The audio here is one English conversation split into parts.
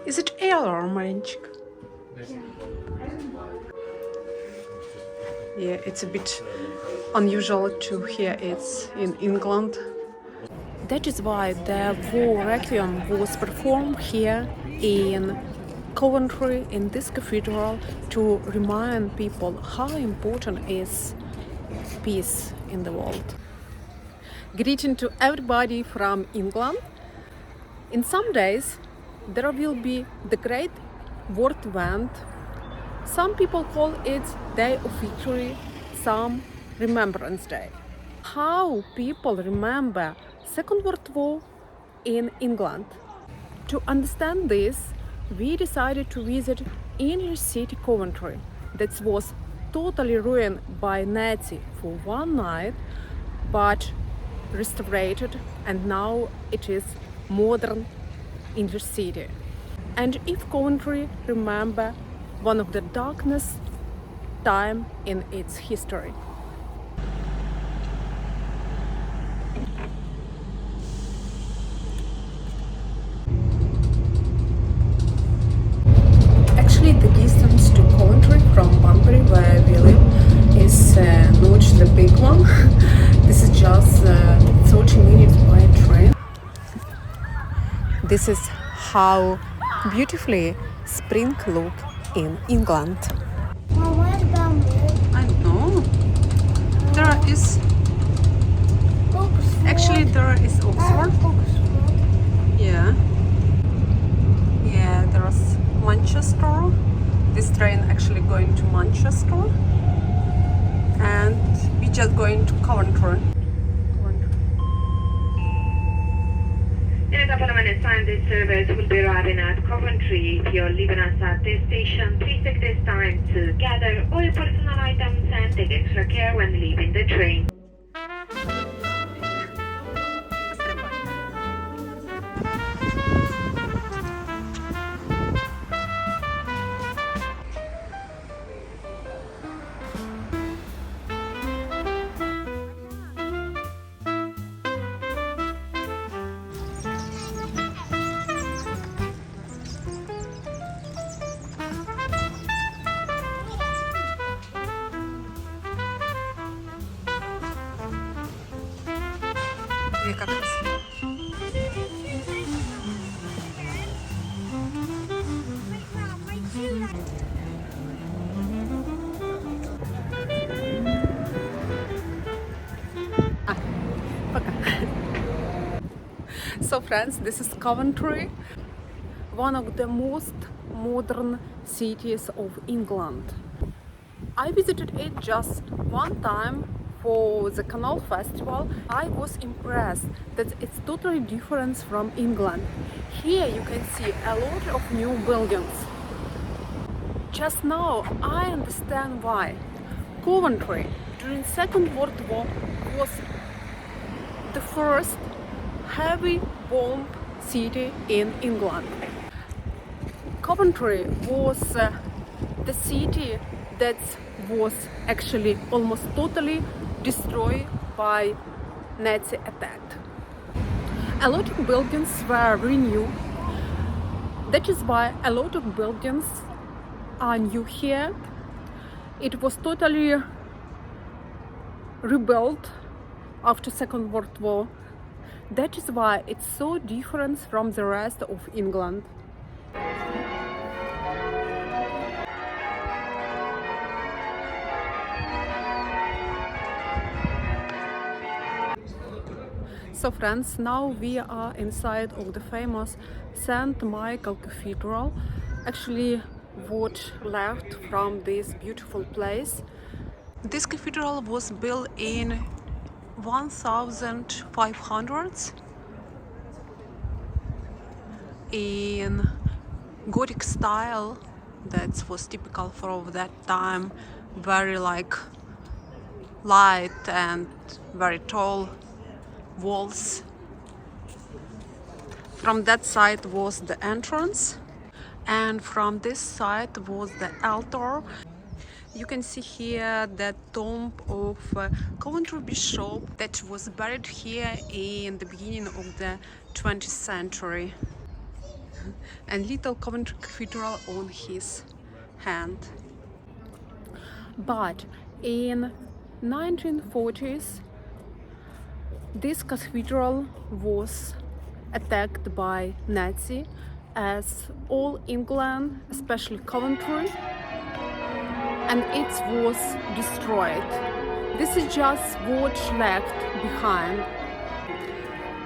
Is it Ella or Marinchik? Yeah, it's a bit unusual to hear it in England. That is why the WarRaum was performed here in Coventry, in this cathedral, to remind people how important is peace in the world. Greeting to everybody from England. In some days, there will be the great world event. Some people call it Day of Victory, some Remembrance Day. How people remember Second World War in England. To understand this, we decided to visit inner city Coventry that was totally ruined by Nazi for one night, but restored, and now it is modern inner city. And if Coventry remember one of the darkest time in its history. Actually, the distance to Coventry from Banbury, where we live, is not the big one. This is just 30 minutes by train. This is how beautifully spring look in England. Where's Banbury? I don't know. There is Oxford. actually there is Oxford. Oxford. Yeah. Yeah, there's Manchester. This train actually going to Manchester. And we just going to Coventry. In a couple of minutes time, this service will be arriving at Coventry. If you're leaving us at this station, please take this time to gather all your personal items and take extra care when leaving the train. Как раз. Пока. So friends, this is Coventry, one of the most modern cities of England. I visited it just one time for the Canal Festival. I was impressed that it's totally different from England. Here you can see a lot of new buildings. Just now I understand why. Coventry during Second World War was the first heavy bomb city in England. Coventry was the city that was actually almost totally destroyed by Nazi attack. A lot of buildings were renewed. That is why a lot of buildings are new here. It was totally rebuilt after Second World War. That is why it's so different from the rest of England. So friends, now we are inside of the famous St. Michael Cathedral. Actually, what left from this beautiful place. This cathedral was built in 1500s in Gothic style that was typical for that time, very like light and very tall walls. From that side was the entrance, and from this side was the altar. You can see here the tomb of Coventry bishop that was buried here in the beginning of the 20th century. and little Coventry Cathedral on his hand. But in 1940s, this cathedral was attacked by Nazi, as all England, especially Coventry, and it was destroyed. This is just what's left behind.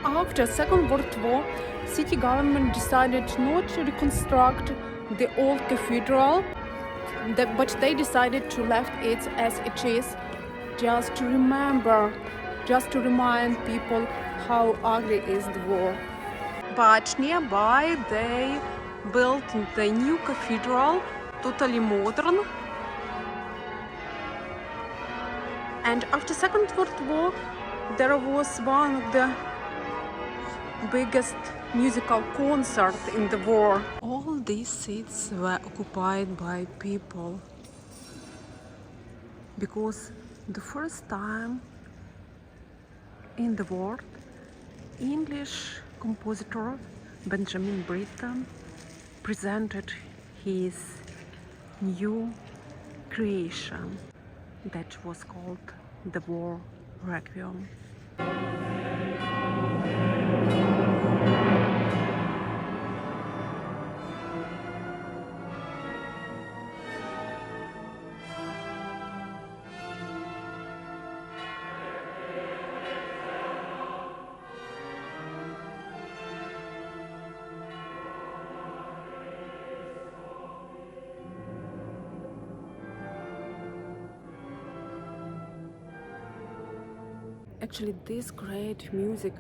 After Second World War, city government decided not to reconstruct the old cathedral, but they decided to left it as it is, just to remember, just to remind people how ugly is the war. But nearby they built the new cathedral, totally modern. And after Second World War, there was one of the biggest musical concerts in the war. All these seats were occupied by people because the first time in the world, English compositor Benjamin Britten presented his new creation that was called the WarRaum. Actually, this great music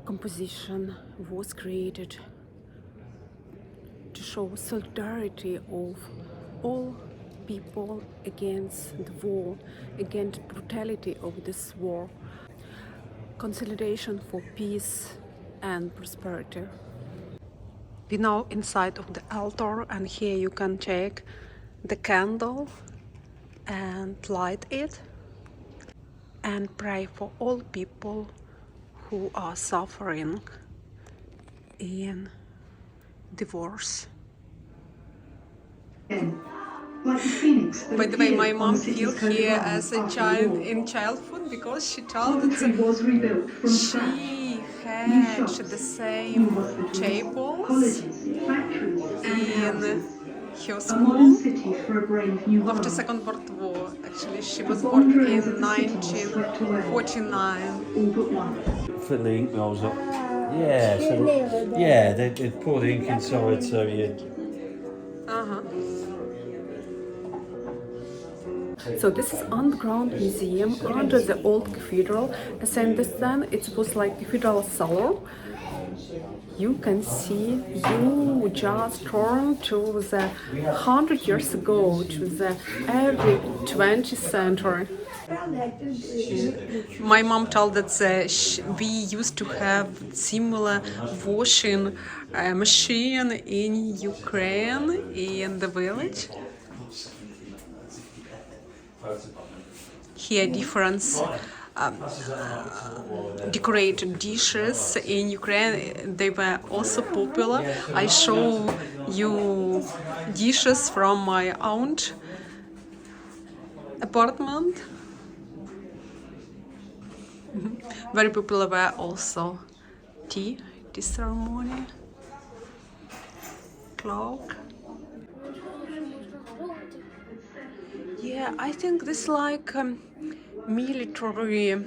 composition was created to show solidarity of all people against the war, against brutality of this war, consolidation for peace and prosperity. We're now inside of the altar, and here you can take the candle and light it and pray for all people who are suffering in divorce. By the way, my mom feel here as a child in childhood because she told that she had the same chapels in her school after Second World War. Actually, she was born in 1949. Fill the ink rolls up. Yeah, so yeah, they pour the ink inside, so you. So this is underground museum under the old cathedral. As I understand, it was like cathedral cellar. You can see, you just turn to the 100 years ago, to the early 20th century. My mom told that we used to have similar washing machine in Ukraine, in the village. Here different decorated dishes in Ukraine, they were also popular. I show you dishes from my aunt apartment. Very popular were also tea ceremony, clock. Yeah, I think this like military,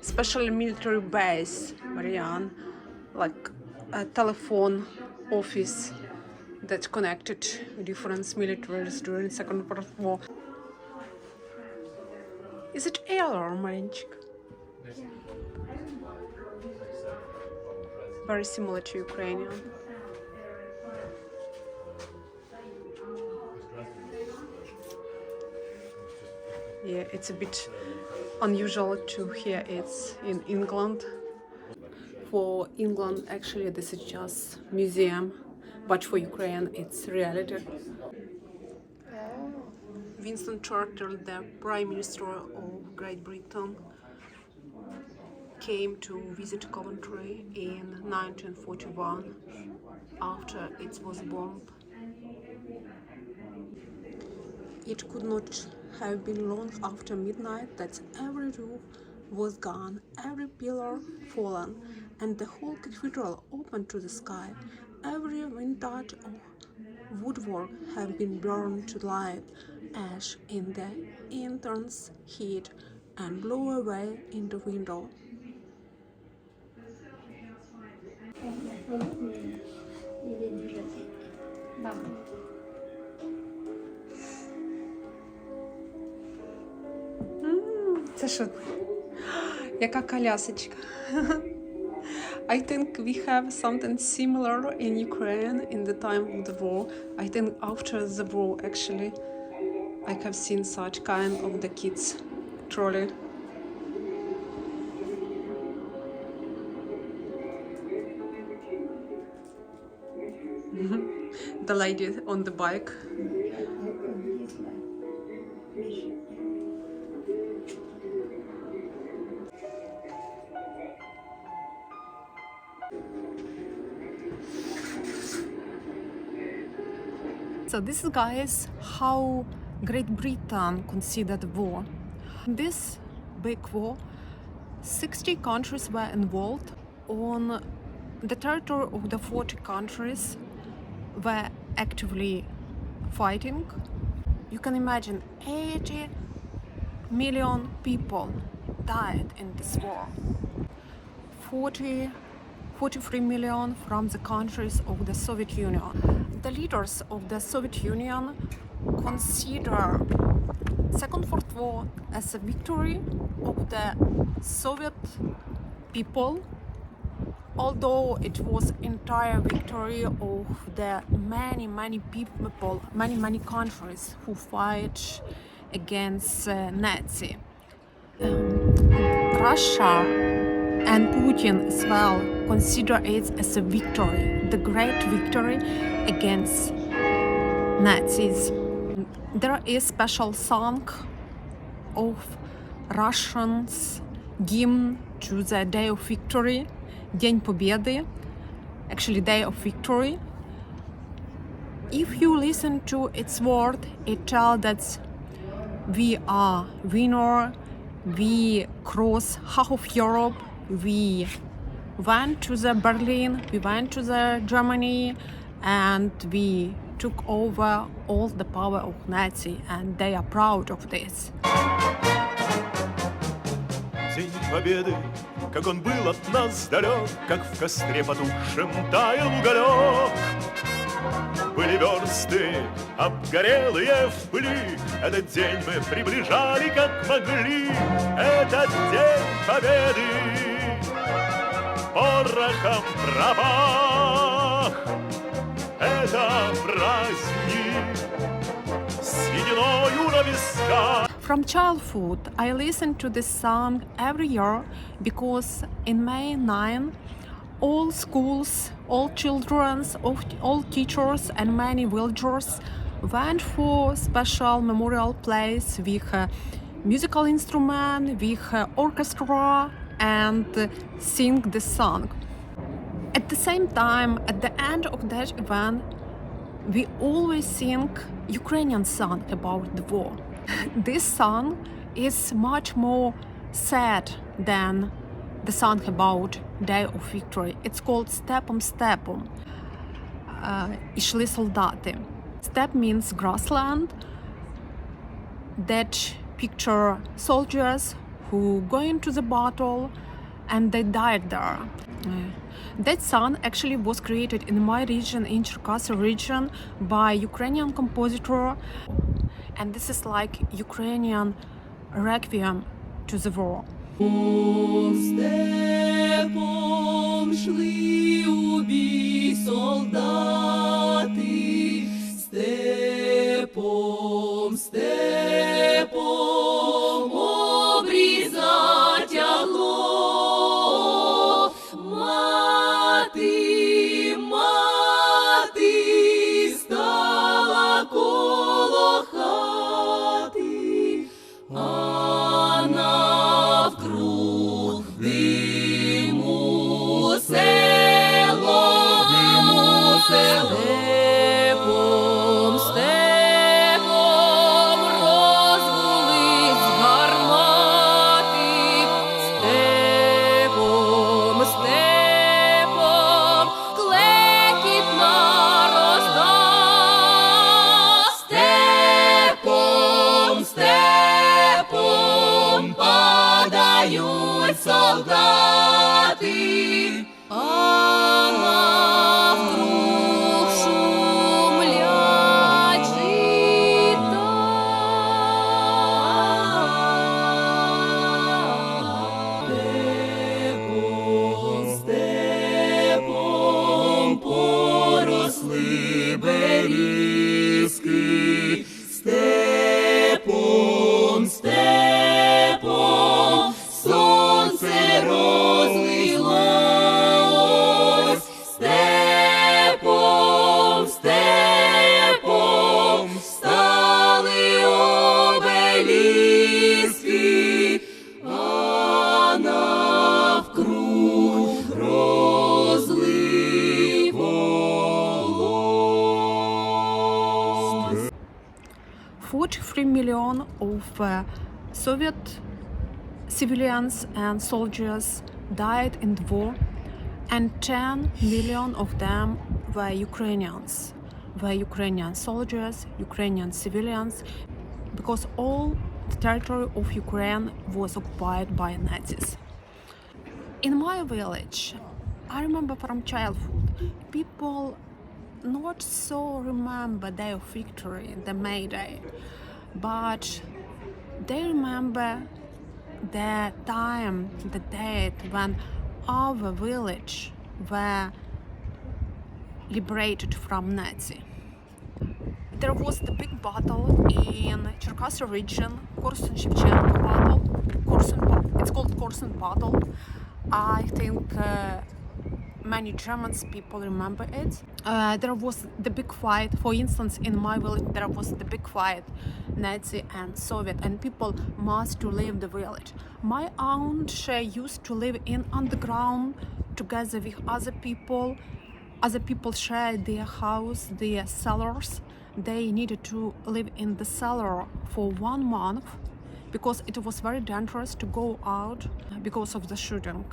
especially military base, Marianne, like a telephone office that connected different militaries during Second World War. Is it alarm, Marinchik? Very similar to Ukrainian. Yeah, it's a bit unusual to hear it in England. For England, actually, this is just museum, but for Ukraine, it's reality. Winston Churchill, the Prime Minister of Great Britain, came to visit Coventry in 1941. after it was bombed. It could not have been long after midnight that every roof was gone, every pillar fallen, and the whole cathedral opened to the sky. Every vintage of woodwork had been burned to light ash in the intense heat and blew away in the window. Це що? Яка колясочка? I think we have something similar in Ukraine in the time of the war. I think after the war, actually, I have seen such kind of the kids trolley. The lady on the bike. So this is, guys, how Great Britain considered war. In this big war, 60 countries were involved. On the territory of the 40 countries were actively fighting. You can imagine 80 million people died in this war. 43 million from the countries of the Soviet Union. The leaders of the Soviet Union consider Second World War as a victory of the Soviet people, although it was entire victory of the many people, many countries who fight against Nazi. Russia and Putin as well consider it as a victory, the great victory against Nazis. There is special song of Russians hymn to the Day of Victory, День Победы, actually Day of Victory. If you listen to its word, it tells that we are winner, we cross half of Europe, we went to the Berlin, we went to the Germany, and we took over all the power of Nazi, and they are proud of this. День Победы, как он был от нас далек, как в костре потухшем таял уголек. Были версты обгорелые в пыли, этот день мы приближали как могли. Этот день Победы порохом пропах. Это праздник с сединою на висках. From childhood, I listened to this song every year because in May 9, all schools, all children, all teachers and many villagers went for special memorial place with musical instrument, with orchestra, and sing the song. At the same time, at the end of that event, we always sing Ukrainian song about the war. This song is much more sad than the song about Day of Victory. It's called Степом Степом. Ішли солдати. Steppe means grassland. That picture soldiers who go into the battle and they died there. That song actually was created in my region, in Cherkasy region, by Ukrainian compositor. And this is like Ukrainian requiem to the war. Степом шли у бій солдати, степом, степом обріза тягло. Мати, мати стала коло хати, а навкруг диму село, 3 million of Soviet civilians and soldiers died in the war, and 10 million of them were Ukrainians, Ukrainian soldiers, Ukrainian civilians, because all the territory of Ukraine was occupied by Nazis. In my village, I remember from childhood, people not so remember their victory, the May Day, but they remember the time, the date when our village were liberated from Nazi. There was the big battle in Cherkasy region, Korsun-Shevchenko battle. It's called Korsun battle. I think many German people remember it. There was the big fight. For instance, in my village, there was the big fight, Nazi and Soviet, and people must to leave the village. My aunt, she used to live in underground together with other people. Other people shared their house, their cellars. They needed to live in the cellar for 1 month because it was very dangerous to go out because of the shooting.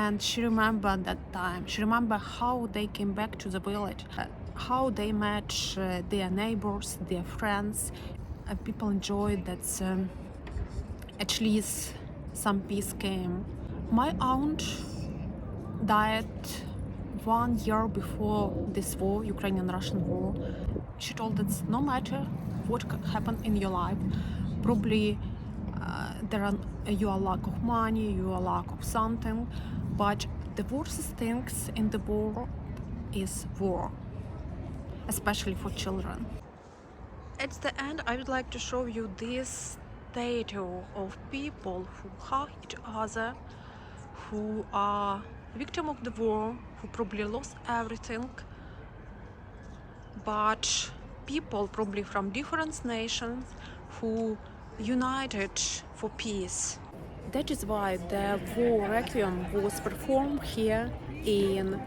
And she remembered that time. She remembered how they came back to the village, how they met their neighbors, their friends. People enjoyed that at least some peace came. My aunt died 1 year before this war, Ukrainian-Russian war. She told that no matter what happened in your life, probably you are lack of money, you are lack of something, but the worst things in the world is war, especially for children. At the end, I would like to show you this statue of people who hug each other, who are victim of the war, who probably lost everything, but people probably from different nations who united for peace. That is why the war requiem was performed here in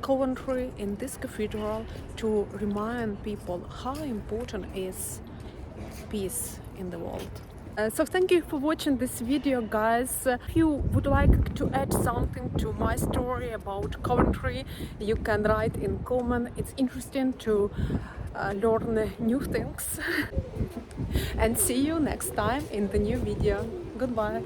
Coventry, in this cathedral, to remind people how important is peace in the world. So thank you for watching this video, guys. If you would like to add something to my story about Coventry, you can write in comment. It's interesting to learn new things. And see you next time in the new video. Goodbye.